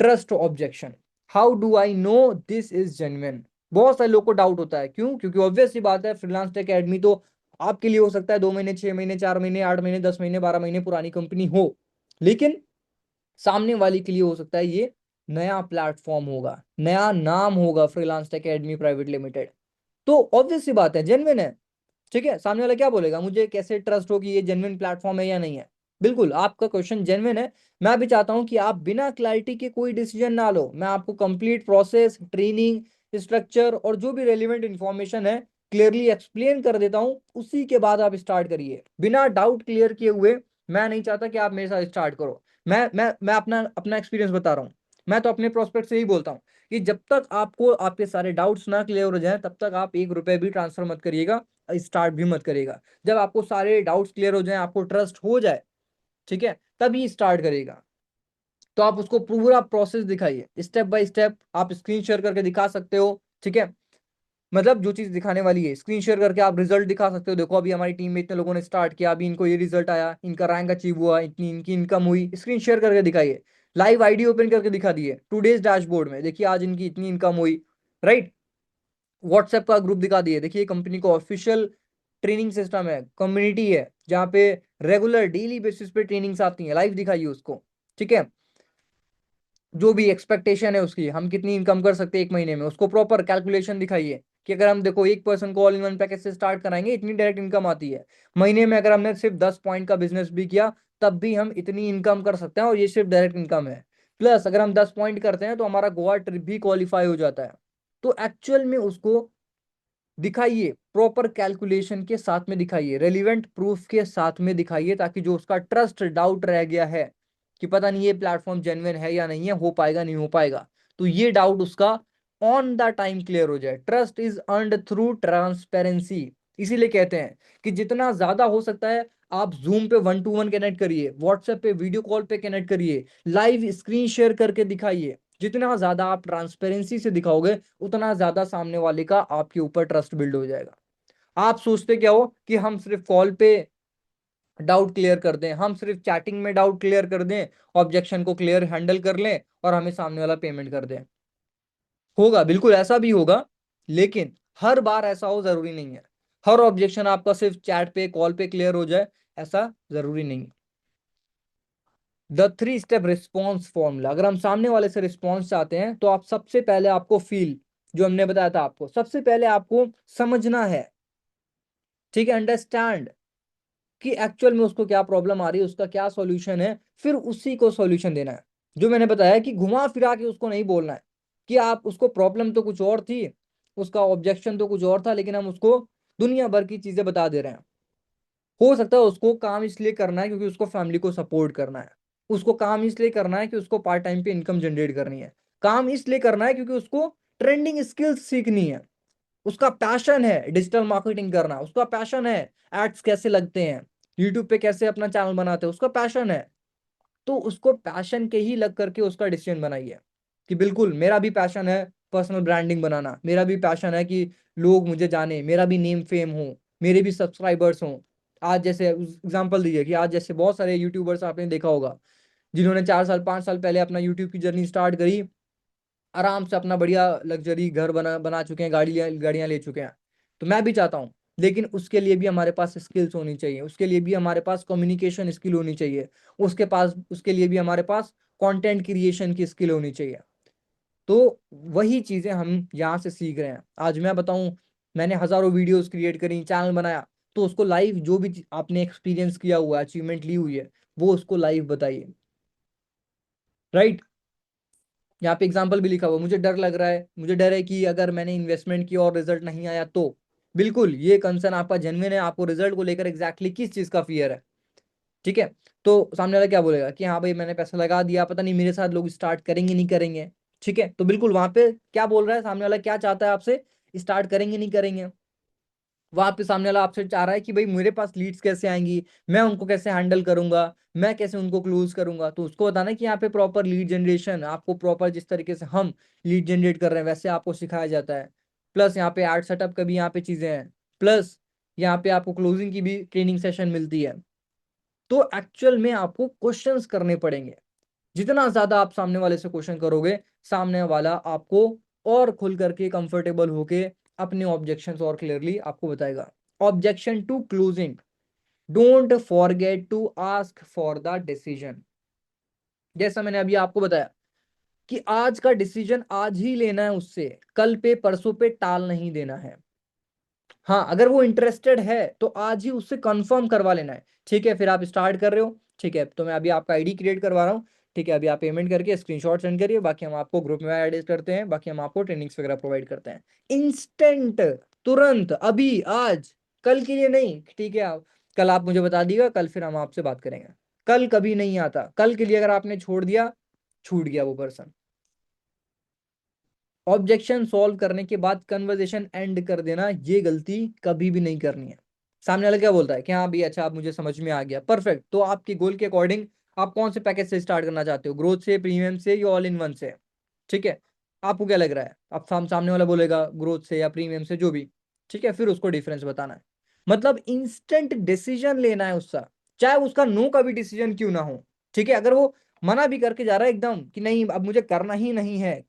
Trust objection, how do I know this is genuine. बहुत सारे लोग को डाउट होता है, क्यों? क्योंकि ऑब्वियस सी बात है, फ्रीलांस एकेडमी तो आपके लिए हो सकता है 2 महीने, 6 महीने, 4 महीने, 8 महीने, 10 महीने, 12 महीने पुरानी कंपनी हो, लेकिन सामने वाले के लिए हो सकता है ये नया प्लेटफॉर्म होगा, नया नाम होगा, फ्रीलांस एकेडमी प्राइवेट लिमिटेड। तो ऑब्वियस सी बात है, जेन्युइन है। ठीक है, सामने वाला क्या बोलेगा, मुझे कैसे ट्रस्ट हो कि ये जेन्युइन प्लेटफॉर्म है या नहीं है। बिल्कुल आपका क्वेश्चन जेन्युइन है। मैं भी चाहता हूं कि आप बिना क्लैरिटी के कोई डिसीजन ना लो। मैं आपको कंप्लीट प्रोसेस, ट्रेनिंग, स्ट्रक्चर और जो भी रेलिवेंट इंफॉर्मेशन है क्लियरली एक्सप्लेन कर देता हूं, उसी के बाद आप स्टार्ट करिए बिना डाउट क्लियर किए हुए। मैं नहीं चाहता कि आप मेरे साथ स्टार्ट करो। मैं अपना अपना एक्सपीरियंस बता रहा हूँ। मैं तो अपने प्रोस्पेक्ट से ही बोलता हूँ कि जब तक आपको आपके सारे डाउट्स ना क्लियर हो जाए, तब तक आप 1 रुपए भी ट्रांसफर मत करिएगा, स्टार्ट भी मत करेगा। जब आपको सारे डाउट्स क्लियर हो जाए, आपको ट्रस्ट हो जाए, ठीक है, तभी स्टार्ट करेगा। तो आप उसको पूरा प्रोसेस दिखाइए, स्टेप बाय स्टेप। आप स्क्रीन शेयर करके दिखा सकते हो, ठीक है, मतलब जो चीज दिखाने वाली है स्क्रीन शेयर करके आप रिजल्ट दिखा सकते हो। देखो अभी हमारी टीम में इतने लोगों ने स्टार्ट किया, अभी इनको ये रिजल्ट आया, इनका रैंक अचीव हुआ, इतनी इनकी इनकम हुई। स्क्रीन शेयर करके दिखाइए, लाइव आईडी ओपन करके दिखा दिए, टूडेज डैशबोर्ड में देखिए आज इनकी इतनी इनकम हुई, राइट। व्हाट्सएप का ग्रुप दिखा दिए, देखिए कंपनी का ऑफिशियल ट्रेनिंग सिस्टम है, कम्युनिटी है जहाँ पे रेगुलर डेली बेसिस पे ट्रेनिंग्स आती हैं, लाइव दिखाइए उसको, ठीक है। जो भी एक्सपेक्टेशन है उसकी, हम कितनी इनकम कर सकते हैं 1 महीने में, उसको प्रॉपर कैलकुलेशन दिखाइए कि अगर हम देखो एक पर्सन को ऑल इन वन पैकेज से स्टार्ट कराएंगे, इतनी डायरेक्ट इनकम आती है महीने में। अगर हमने सिर्फ 10 पॉइंट का बिजनेस भी किया, तब भी हम इतनी इनकम कर सकते हैं, और ये सिर्फ डायरेक्ट इनकम है। प्लस अगर हम 10 पॉइंट करते हैं तो हमारा गोवा ट्रिप भी क्वालिफाई हो जाता है। तो एक्चुअल में उसको दिखाइए, प्रॉपर कैलकुलेशन के साथ में दिखाइए, रेलिवेंट प्रूफ के साथ में दिखाइए, ताकि जो उसका ट्रस्ट डाउट रह गया है कि पता नहीं ये प्लेटफॉर्म जेन्युइन है या नहीं है, हो पाएगा नहीं हो पाएगा, तो ये डाउट उसका ऑन द टाइम क्लियर हो जाए। Trust is earned through transparency. इसीलिए कहते हैं कि जितना ज्यादा हो सकता है आप जूम पे 1 to 1 कनेक्ट करिए, व्हाट्सएप पे वीडियो कॉल पे कनेक्ट करिए, लाइव स्क्रीन शेयर करके दिखाइए। जितना ज्यादा आप ट्रांसपेरेंसी से दिखाओगे, उतना ज्यादा सामने वाले का आपके ऊपर ट्रस्ट बिल्ड हो जाएगा। आप सोचते क्या हो कि हम सिर्फ कॉल पे डाउट क्लियर कर दें, हम सिर्फ चैटिंग में डाउट क्लियर कर दें, ऑब्जेक्शन को क्लियर हैंडल कर लें और हमें सामने वाला पेमेंट कर दें। होगा, बिल्कुल ऐसा भी होगा, लेकिन हर बार ऐसा हो जरूरी नहीं है। हर ऑब्जेक्शन आपका सिर्फ चैट पे, कॉल पे क्लियर हो जाए, ऐसा जरूरी नहीं। द 3 स्टेप रिस्पॉन्स फॉर्मूला, अगर हम सामने वाले से रिस्पॉन्स चाहते हैं, तो आप सबसे पहले आपको फील, जो हमने बताया था आपको, सबसे पहले आपको समझना है, ठीक है, अंडरस्टैंड कि एक्चुअल में उसको क्या प्रॉब्लम आ रही है, उसका क्या सॉल्यूशन है, फिर उसी को सॉल्यूशन देना है। जो मैंने बताया कि घुमा फिरा के उसको नहीं बोलना है कि आप, उसको प्रॉब्लम तो कुछ और थी, उसका ऑब्जेक्शन तो कुछ और था, लेकिन हम उसको दुनिया भर की चीजें बता दे रहे हैं। हो सकता है उसको काम इसलिए करना है क्योंकि उसको फैमिली को सपोर्ट करना है, उसको काम इसलिए करना है कि उसको पार्ट टाइम पे इनकम जनरेट करनी है, काम इसलिए करना है क्योंकि उसको ट्रेंडिंग स्किल्स सीखनी है, उसका पैशन है डिजिटल मार्केटिंग करना, उसका पैशन है एड्स कैसे लगते हैं, यूट्यूब पे कैसे अपना चैनल बनाते हैं, उसका पैशन है। तो उसको पैशन के ही लग करके उसका डिसीजन बनाइए कि बिल्कुल मेरा भी पैशन है पर्सनल ब्रांडिंग बनाना, मेरा भी पैशन है कि लोग मुझे जाने, मेरा भी नेम फेम हो, मेरे भी सब्सक्राइबर्स हों। आज जैसे एग्जांपल दीजिए कि आज जैसे बहुत सारे यूट्यूबर्स आपने देखा होगा, जिन्होंने 4 साल 5 साल पहले अपना यूट्यूब की जर्नी स्टार्ट करी, आराम से अपना बढ़िया लग्जरी घर बना बना चुके हैं, गाड़ियां गाड़ियां ले चुके हैं। तो मैं भी चाहता हूँ लेकिन उसके लिए भी हमारे पास स्किल्स होनी चाहिए, उसके लिए भी हमारे पास कम्युनिकेशन स्किल होनी चाहिए, उसके लिए भी हमारे पास कंटेंट क्रिएशन की स्किल होनी चाहिए। तो वही चीजें हम यहाँ से सीख रहे हैं। आज मैं बताऊं, मैंने हजारों वीडियोस क्रिएट करी, चैनल बनाया, तो उसको लाइव जो भी आपने एक्सपीरियंस किया हुआ है, अचीवमेंट ली हुई है, वो उसको लाइव बताइए, राइट। यहाँ पे एग्जाम्पल भी लिखा हुआ, मुझे डर लग रहा है, मुझे डर है कि अगर मैंने इन्वेस्टमेंट किया और रिजल्ट नहीं आया तो। बिल्कुल ये कंसर्न आपका जेन्युइन है, आपको रिजल्ट को लेकर एग्जैक्टली किस चीज का फियर है, ठीक है। तो सामने वाला क्या बोलेगा कि हाँ भाई मैंने पैसा लगा दिया, पता नहीं मेरे साथ लोग स्टार्ट करेंगे नहीं करेंगे, ठीक है। तो बिल्कुल वहां पे क्या बोल रहा है सामने वाला, क्या चाहता है आपसे, स्टार्ट करेंगे नहीं करेंगे। वहां पे सामने वाला आपसे चाह रहा है कि भाई मेरे पास लीड्स कैसे आएंगी, मैं उनको कैसे हैंडल करूंगा, मैं कैसे उनको क्लोज करूंगा। तो उसको बताना कि यहाँ पे प्रॉपर लीड जनरेशन, आपको प्रॉपर जिस तरीके से हम लीड जनरेट कर रहे हैं वैसे आपको सिखाया जाता है। प्लस यहाँ पे एड सेटअप का भी यहाँ पे चीजें हैं, प्लस यहाँ पे आपको क्लोजिंग की भी ट्रेनिंग सेशन मिलती है। तो एक्चुअल में आपको क्वेश्चंस करने पड़ेंगे। जितना ज्यादा आप सामने वाले से क्वेश्चन करोगे, सामने वाला आपको और खुल करके कंफर्टेबल होके अपने ऑब्जेक्शंस और क्लियरली आपको बताएगा। Objection to closing, don't forget to ask for the decision. जैसा मैंने अभी आपको बताया कि आज का डिसीजन आज ही लेना है, उससे कल पे परसों पे टाल नहीं देना है। हाँ, अगर वो इंटरेस्टेड है तो आज ही उससे कंफर्म करवा लेना है, ठीक है। फिर आप स्टार्ट कर रहे हो, ठीक है, तो मैं अभी आपका आईडी क्रिएट करवा रहा हूँ, ठीक है। अभी आप पेमेंट करके स्क्रीनशॉट सेंड करिए, बाकी हम आपको ग्रुप में ऐड करते हैं, बाकी हम आपको ट्रेनिंग्स वगैरह प्रोवाइड करते हैं। इंस्टेंट, तुरंत, अभी, आज, कल के लिए नहीं, ठीक है। आप कल आप मुझे बता दीजिएगा, कल फिर हम आपसे बात करेंगे। कल कभी नहीं आता, कल के लिए अगर आपने छोड़ दिया, छूट गया वो पर्सन। ऑब्जेक्शन सॉल्व करने के बाद कन्वर्सेशन एंड कर देना, ये गलती कभी भी नहीं करनी है। सामने वाला क्या बोलता है कि हाँ भी अच्छा, आप मुझे समझ में आ गया, परफेक्ट, तो आपके गोल के अकॉर्डिंग आप कौन से पैकेज से स्टार्ट करना चाहते हो, ग्रोथ से, प्रीमियम से, या ऑल इन वन से, ठीक है। आपको क्या लग रहा है, अब सामने वाला बोलेगा ग्रोथ से या प्रीमियम से, जो भी, ठीक है। फिर उसको डिफरेंस बताना है, मतलब इंस्टेंट डिसीजन लेना है उसका, चाहे उसका नो का भी डिसीजन क्यों ना हो, ठीक है। अगर वो मना भी करके जा रहा है एकदम कि नहीं अब मुझे करना ही नहीं है,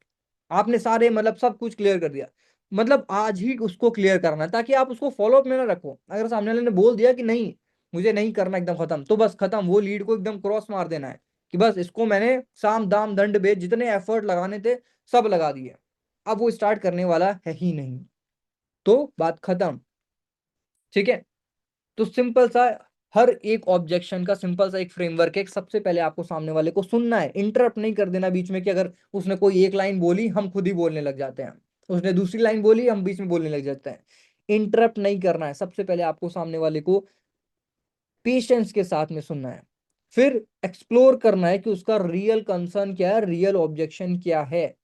आपने सारे मतलब सब कुछ क्लियर कर दिया, मतलब आज ही उसको क्लियर करना है, ताकि आप उसको फॉलो अप में ना रखो। अगर सामने वाले ने बोल दिया कि नहीं मुझे नहीं करना, एकदम खत्म, तो बस खत्म, वो लीड को एकदम क्रॉस मार देना है कि बस इसको मैंने साम दाम दंड भेद जितने एफर्ट लगाने थे सब लगा दिए, अब वो स्टार्ट करने वाला है ही नहीं, तो बात खत्म, ठीक है। तो सिंपल सा, हर एक ऑब्जेक्शन का सिंपल सा एक फ्रेमवर्क है। सबसे पहले आपको सामने वाले को सुनना है, इंटरप्ट नहीं कर देना बीच में, कि अगर उसने कोई एक लाइन बोली हम खुद ही बोलने लग जाते हैं, उसने दूसरी लाइन बोली हम बीच में बोलने लग जाते हैं। इंटरप्ट नहीं करना है, सबसे पहले आपको सामने वाले को पेशेंस के साथ में सुनना है। फिर एक्सप्लोर करना है कि उसका रियल कंसर्न क्या है, रियल ऑब्जेक्शन क्या है,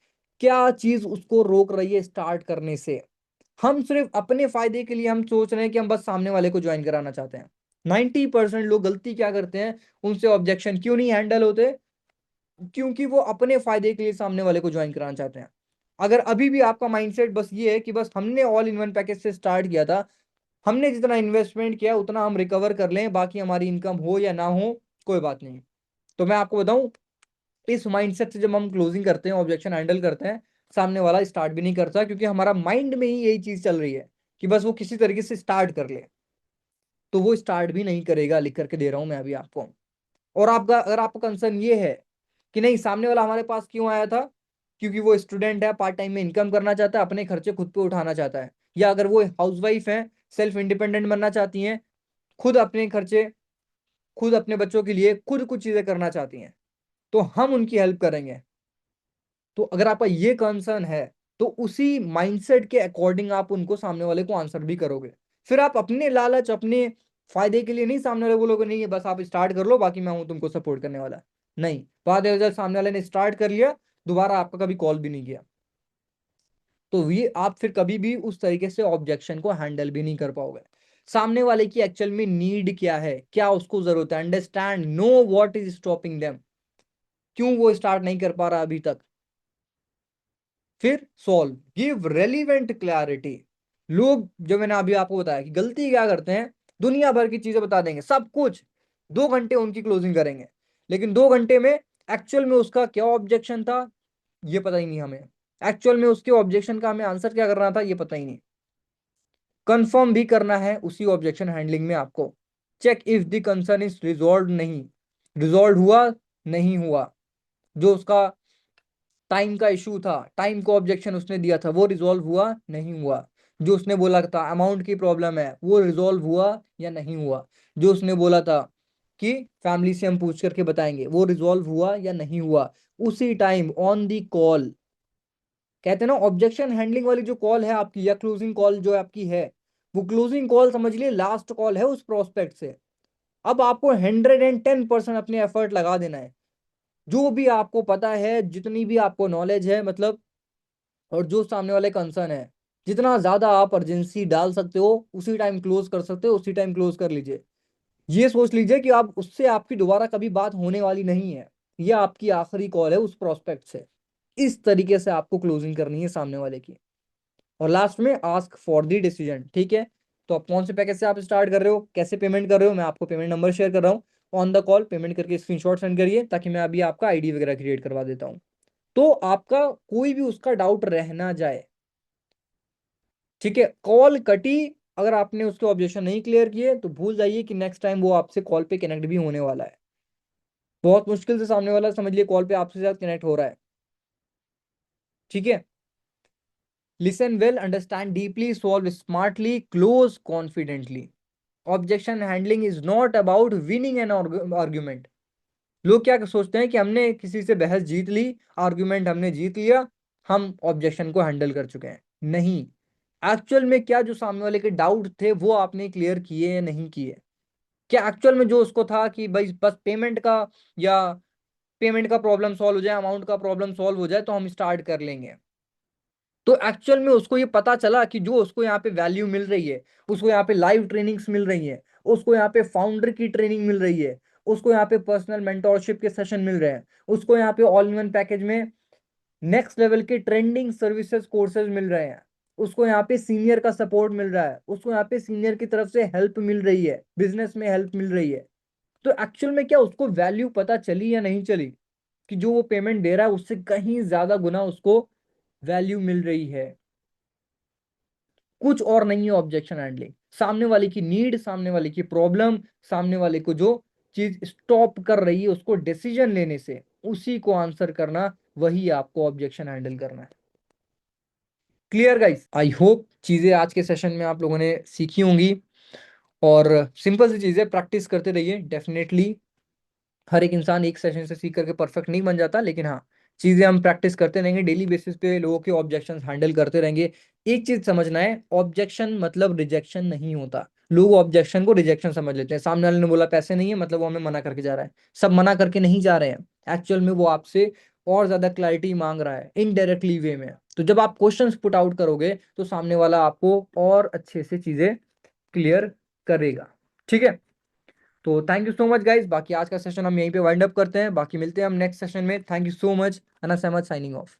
क्या चीज उसको रोक रही है स्टार्ट करने से। हम सिर्फ अपने फायदे के लिए हम सोच रहे हैं कि हम बस सामने वाले को ज्वाइन कराना चाहते हैं। 90% लोग गलती क्या करते हैं, उनसे ऑब्जेक्शन क्यों नहीं हैंडल होते, क्योंकि वो अपने फायदे के लिए सामने वाले को ज्वाइन कराना चाहते हैं। अगर अभी भी आपका माइंडसेट बस ये है कि बस हमने ऑल इन वन पैकेज से स्टार्ट किया था, हमने जितना इन्वेस्टमेंट किया उतना हम रिकवर कर लें, बाकी हमारी इनकम हो या ना हो कोई बात नहीं, तो मैं आपको बताऊं, इस माइंडसेट से जब हम क्लोजिंग करते हैं, ऑब्जेक्शन हैंडल करते हैं, सामने वाला स्टार्ट भी नहीं करता, क्योंकि हमारा माइंड में ही यही चीज चल रही है कि बस वो किसी तरीके से स्टार्ट कर ले, तो वो स्टार्ट भी नहीं करेगा, लिख करके दे रहा हूं मैं अभी आपको। और आपका अगर आपका कंसर्न ये है कि नहीं सामने वाला हमारे पास क्यों आया था, क्योंकि वो स्टूडेंट है, पार्ट टाइम में इनकम करना चाहता है, अपने खर्चे खुद पे उठाना चाहता है, या अगर वो हाउसवाइफ है, सेल्फ इंडिपेंडेंट बनना चाहती हैं, खुद अपने खर्चे, खुद अपने बच्चों के लिए खुद कुछ चीजें करना चाहती हैं, तो हम उनकी हेल्प करेंगे। तो अगर आपका ये कंसर्न है, तो उसी माइंडसेट के अकॉर्डिंग आप उनको सामने वाले को आंसर भी करोगे। फिर आप अपने लालच, अपने फायदे के लिए नहीं सामने वाले बोलोगे नहीं है बस आप स्टार्ट कर लो, बाकी मैं हूं तुमको सपोर्ट करने वाला, नहीं। बाद में जब सामने वाले ने स्टार्ट कर लिया, दोबारा आपका कभी कॉल भी नहीं किया, तो ये आप फिर कभी भी उस तरीके से ऑब्जेक्शन को हैंडल भी नहीं कर पाओगे। सामने वाले की एक्चुअल में नीड क्या है, क्या उसको जरूरत है, understand, know what is stopping them, क्यों वो स्टार्ट नहीं कर पा रहा अभी तक। फिर सॉल्व, गिव रेलिवेंट क्लैरिटी। लोग, जो मैंने अभी आपको बताया कि गलती क्या करते हैं, दुनिया भर की चीजें बता देंगे सब कुछ, 2 घंटे उनकी क्लोजिंग करेंगे, लेकिन 2 घंटे में एक्चुअल में उसका क्या ऑब्जेक्शन था ये पता ही नहीं हमें, एक्चुअल में उसके ऑब्जेक्शन का हमें आंसर क्या करना था ये पता ही नहीं। कंफर्म भी करना है उसी ऑब्जेक्शन हैंडलिंग में आपको। Check if the concern is resolve, नहीं रिजॉल्व हुआ, नहीं हुआ, जो उसका टाइम का इशू था, टाइम को ऑब्जेक्शन उसने दिया था, वो रिजॉल्व हुआ, नहीं हुआ। जो उसने बोला था अमाउंट की प्रॉब्लम है, वो रिजॉल्व हुआ या नहीं हुआ। जो उसने बोला था कि फैमिली से हम पूछ करके बताएंगे, वो रिजॉल्व हुआ या नहीं हुआ। उसी टाइम ऑन दी कॉल, कहते हैं ना ऑब्जेक्शन हैंडलिंग वाली जो कॉल है आपकी, या क्लोजिंग कॉल जो आपकी है, वो क्लोजिंग कॉल समझ लिए लास्ट कॉल है उस प्रोस्पेक्ट से। अब आपको 110% अपने एफर्ट लगा देना है। जो भी आपको पता है, जितनी भी आपको नॉलेज है, मतलब, और जो सामने वाले कंसर्न है, जितना ज्यादा आप अर्जेंसी डाल सकते हो उसी टाइम क्लोज कर सकते हो, उसी टाइम क्लोज कर लीजिए। ये सोच लीजिए कि आप उससे, आपकी दोबारा कभी बात होने वाली नहीं है, यह आपकी आखिरी कॉल है उस प्रोस्पेक्ट से। इस तरीके से आपको क्लोजिंग करनी है सामने वाले की। और लास्ट में आस्क फॉर द डिसीजन, ठीक है। तो आप कौन से पैकेज से आप स्टार्ट कर रहे हो, कैसे पेमेंट कर रहे हो, मैं आपको पेमेंट नंबर शेयर कर रहा हूँ। ऑन द कॉल पेमेंट करके स्क्रीनशॉट सेंड करिए, ताकि मैं अभी आपका आईडी वगैरह क्रिएट करवा देता हूँ, तो आपका कोई भी उसका डाउट रह ना जाए। ठीक है, कॉल कटी, अगर आपने उसके ऑब्जेक्शन नहीं क्लियर किए तो भूल जाइए कि नेक्स्ट टाइम वो आपसे कॉल पे कनेक्ट भी होने वाला है। बहुत मुश्किल से सामने वाला, समझ लिए, कॉल पे आपसे साथ कनेक्ट हो रहा है। ठीक है, listen well, understand deeply, solve smartly, close confidently. Objection handling is not about winning an argument. लोग क्या सोचते हैं कि हमने किसी से बहस जीत ली, आर्ग्यूमेंट हमने जीत लिया, हम ऑब्जेक्शन को हैंडल कर चुके हैं। नहीं, एक्चुअल में क्या जो सामने वाले के डाउट थे वो आपने क्लियर किए या नहीं किए। क्या एक्चुअल में जो उसको था कि भाई बस पेमेंट का, या पेमेंट का प्रॉब्लम सॉल्व हो जाए, अमाउंट का प्रॉब्लम सॉल्व हो जाए तो हम स्टार्ट कर लेंगे। तो एक्चुअल में उसको ये पता चला कि जो उसको यहाँ पे वैल्यू मिल रही है, उसको यहाँ पे लाइव ट्रेनिंग्स मिल रही है, उसको यहाँ पे फाउंडर की ट्रेनिंग मिल रही है, उसको यहाँ पे पर्सनल मेंटोरशिप के सेशन मिल रहे हैं, उसको यहाँ पे ऑल इन वन पैकेज में नेक्स्ट लेवल के ट्रेंडिंग सर्विसेज कोर्सेज मिल रहे हैं, उसको यहाँ पे सीनियर का सपोर्ट मिल रहा है, उसको यहाँ पे सीनियर की तरफ से हेल्प मिल रही है, बिजनेस में हेल्प मिल रही है। तो एक्चुअल में क्या उसको वैल्यू पता चली या नहीं चली, कि जो वो पेमेंट दे रहा है उससे कहीं ज्यादा गुना उसको वैल्यू मिल रही है। कुछ और नहीं है ऑब्जेक्शन हैंडलिंग, सामने वाले की नीड, सामने वाले की प्रॉब्लम, सामने वाले को जो चीज स्टॉप कर रही है उसको डिसीजन लेने से, उसी को आंसर करना, वही आपको ऑब्जेक्शन हैंडल करना है। क्लियर गाइस, आई होप चीजें आज के सेशन में आप लोगों ने सीखी होंगी। और सिंपल सी चीजें प्रैक्टिस करते रहिए, डेफिनेटली हर एक इंसान एक सेशन से सीख करके परफेक्ट नहीं बन जाता, लेकिन हाँ, चीजें हम प्रैक्टिस करते रहेंगे, डेली बेसिस पे लोगों के ऑब्जेक्शन हैंडल करते रहेंगे। एक चीज समझना है, ऑब्जेक्शन मतलब रिजेक्शन नहीं होता। लोग ऑब्जेक्शन को रिजेक्शन समझ लेते हैं, सामने वाले ने बोला पैसे नहीं है मतलब वो हमें मना करके जा रहा है। सब मना करके नहीं जा रहे हैं, एक्चुअल में वो आपसे और ज्यादा क्लैरिटी मांग रहा है इनडायरेक्टली वे में। तो जब आप क्वेश्चंस पुट आउट करोगे तो सामने वाला आपको और अच्छे से चीजें क्लियर करेगा। ठीक है, तो thank you so much guys, बाकी आज का सेशन हम यहीं पे वाइंड अप करते हैं, बाकी मिलते हैं हम नेक्स्ट सेशन में। Thank you so much, Anas Ahmed signing of.